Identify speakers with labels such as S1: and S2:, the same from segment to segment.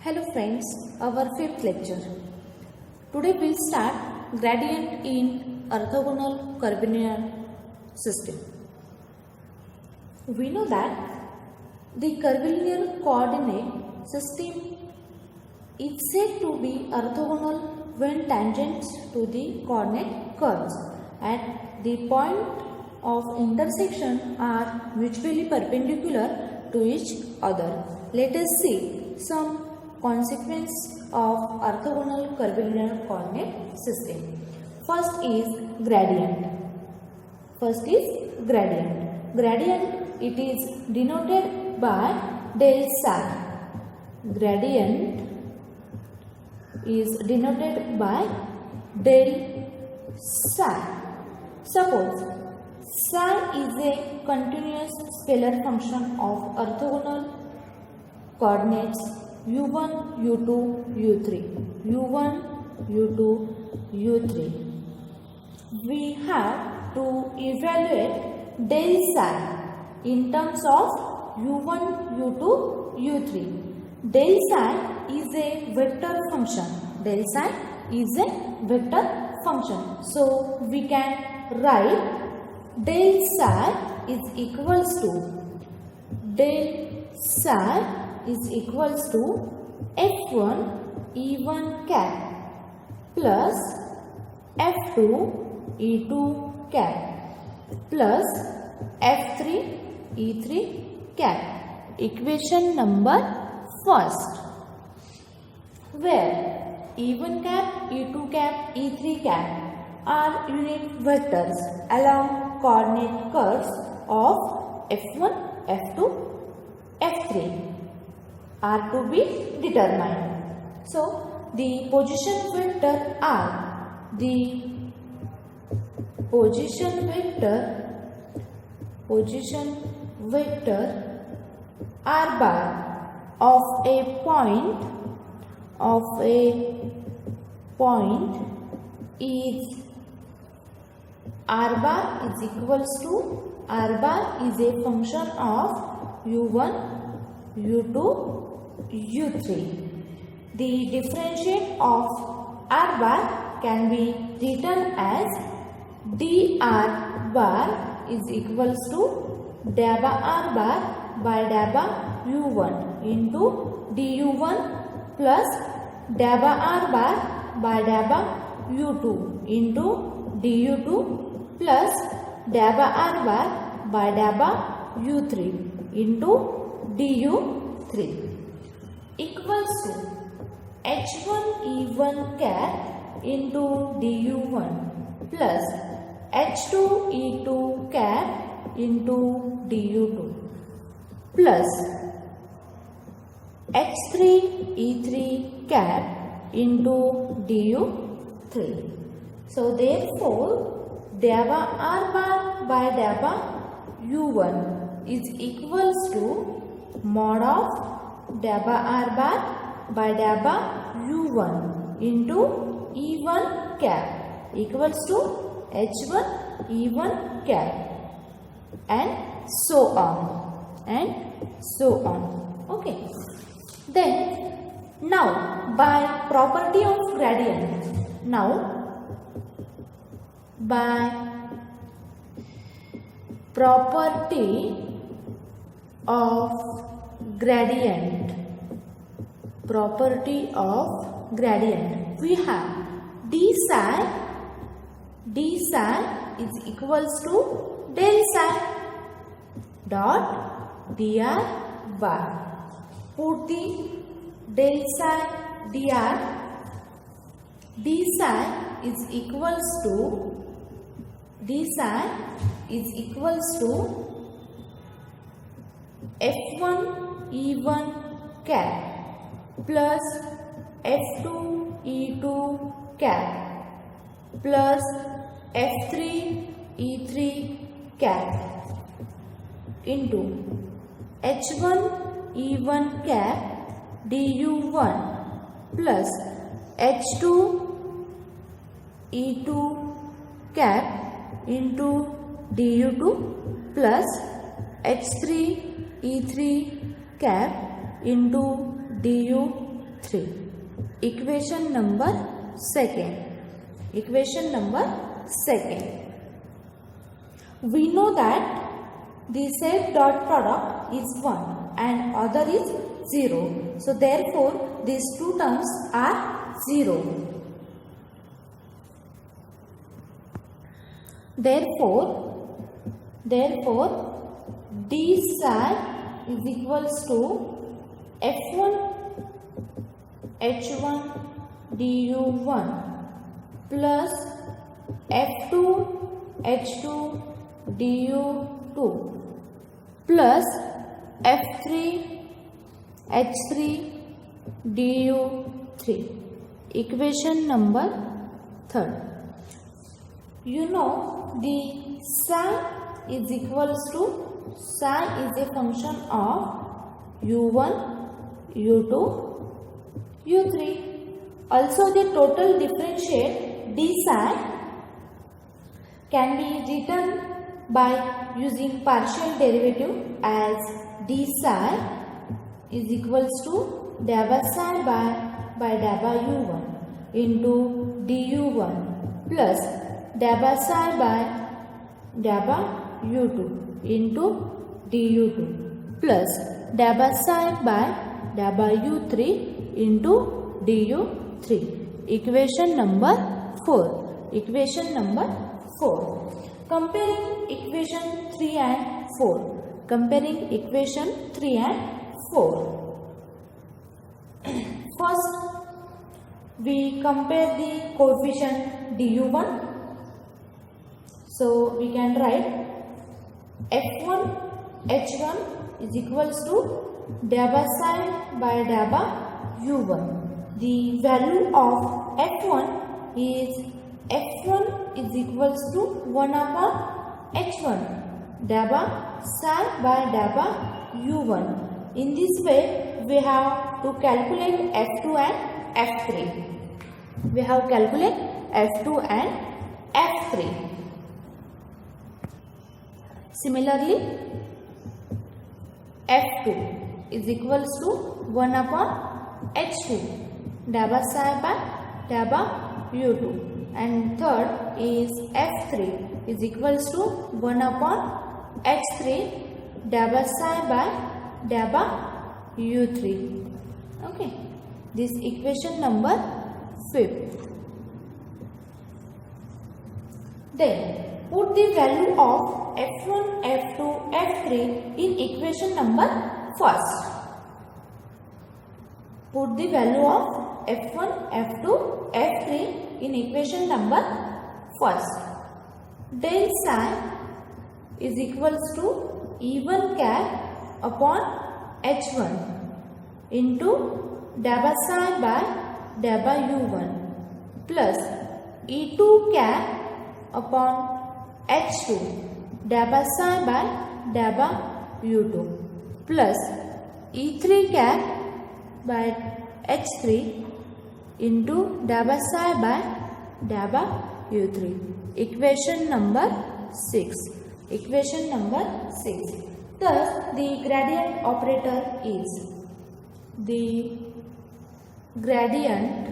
S1: Hello friends, our fifth lecture. Today we'll start gradient in orthogonal curvilinear system. We know that the curvilinear coordinate system is said to be orthogonal when tangents to the coordinate curves at the point of intersection are mutually perpendicular to each other. Let us see some consequence of orthogonal curvilinear coordinate system. First is gradient. Gradient, it is denoted by del psi. Gradient is denoted by del psi. Suppose psi is a continuous scalar function of orthogonal coordinates u1, u2, u3. u1, u2, u3. We have to evaluate del psi in terms of u1, u2, u3. Del psi is a vector function. Del psi is a vector function. So we can write del psi is equals to f1 e1 cap plus f2 e2 cap plus f3 e3 cap. Equation number first, where e1 cap, e2 cap, e3 cap are unit vectors along coordinate curves of f1, f2, f3 are to be determined. So, the position vector r, r bar of a point is r bar is equals to r bar is a function of u1, u2, u3. The differentiate of r bar can be written as dr bar is equals to dabba r bar by dabba u1 into du1 plus dabba r bar by dabba u2 into du2 plus dabba r bar by dabba u3 into du3 equals to h1 e1 cap into du1 plus h2 e2 cap into du2 plus h3 e3 cap into du3. So therefore dabba r bar by dabba u1 is equals to mod of dabba r bar by dabba u1 into e1 cap equals to h1 e1 cap and so on. Okay. Then now by property of gradient. Property of gradient, we have d psi is equals to del psi dot dr bar. Put the del psi dr. D psi is equals to f1 e1 cap plus f2 e2 cap plus f3 e3 cap into h1 e1 cap du1 plus h2 e2 cap into du2 plus h3 e3 cap into du 3. Equation number second. Equation number second. We know that the set dot product is 1 and other is 0. So therefore these two terms are 0. Therefore d psi is equals to f1 h1 du1 plus f2 h2 du2 plus f3 h3 du3. Equation number third. You know the psi is equals to, psi is a function of u1, u2, u3. Also the total differentiate d psi can be written by using partial derivative as d psi is equals to dabba psi by dabba u1 into du1 plus dabba psi by dabba u2 into du2 plus dabba psi by dabba u3 into du3. Equation number 4. Equation number 4. Comparing equation 3 and 4. Comparing equation 3 and 4. First, we compare the coefficient du1. So we can write f1 h1 is equals to dabba psi by dabba u1. The value of f1 is equals to 1 upon h1 dabba psi by dabba u1. In this way we have to calculate f2 and f3. We have calculate f2 and f3. Similarly, f2 is equals to 1 upon h2 dabba psi by dabba u2, and third is f3 is equals to 1 upon h3 dabba psi by dabba u3. Okay, this equation number 5th. Then put the value of f1, f2, f3 in equation number first. Put the value of f1, f2, f3 in equation number first. Del psi is equals to E1 cap upon H1 into dabba psi by dabba u1 plus E2 cap upon H2 dabba psi by dabba u2 plus E3 cap by H3 into dabba psi by dabba u3. Equation number 6. Equation number 6. Thus the gradient operator is the gradient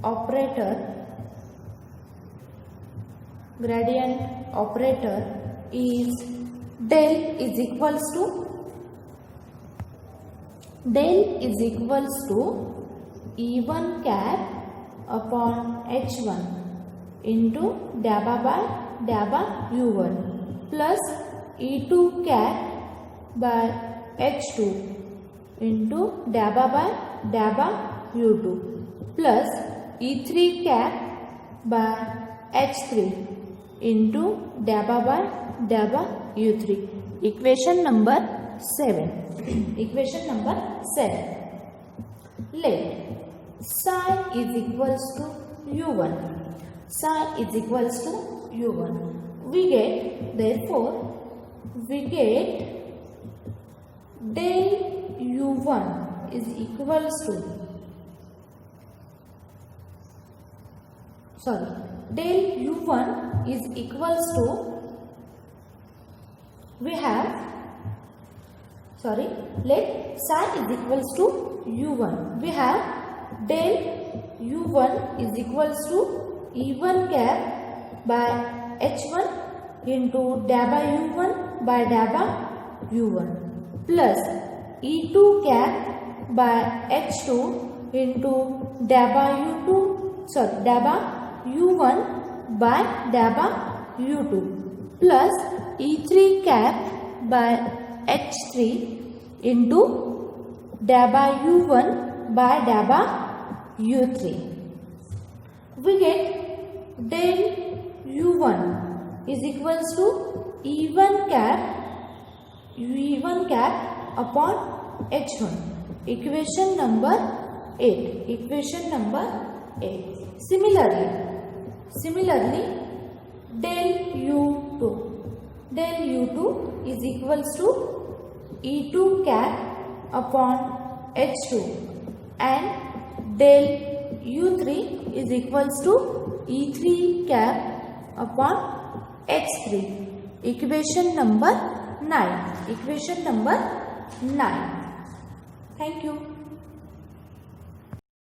S1: operator is del is equals to E1 cap upon H1 into dabba by dabba u1 plus E2 cap by H2 into dabba by dabba u2 plus E3 cap by H3 into dabba by dabba u3. Equation number 7. Equation number 7. Let psi is equals to u1. Psi is equals to u1. We get, therefore, del u1 is equals to, del u1 is equals to, we have let psi is equals to u1. We have del u1 is equals to e1 cap by h1 into da by u1 by da by u1 plus e2 cap by h2 into da by u2 da by u1 by da by u2 plus e3 cap by h3 into da by u1 by da by u3. We get del u1 is equals to e1 cap upon h1. Equation number 8. Similarly del u2 is equals to e2 cap upon h2 and del u3 is equals to e3 cap upon h3. Equation number 9. Thank you.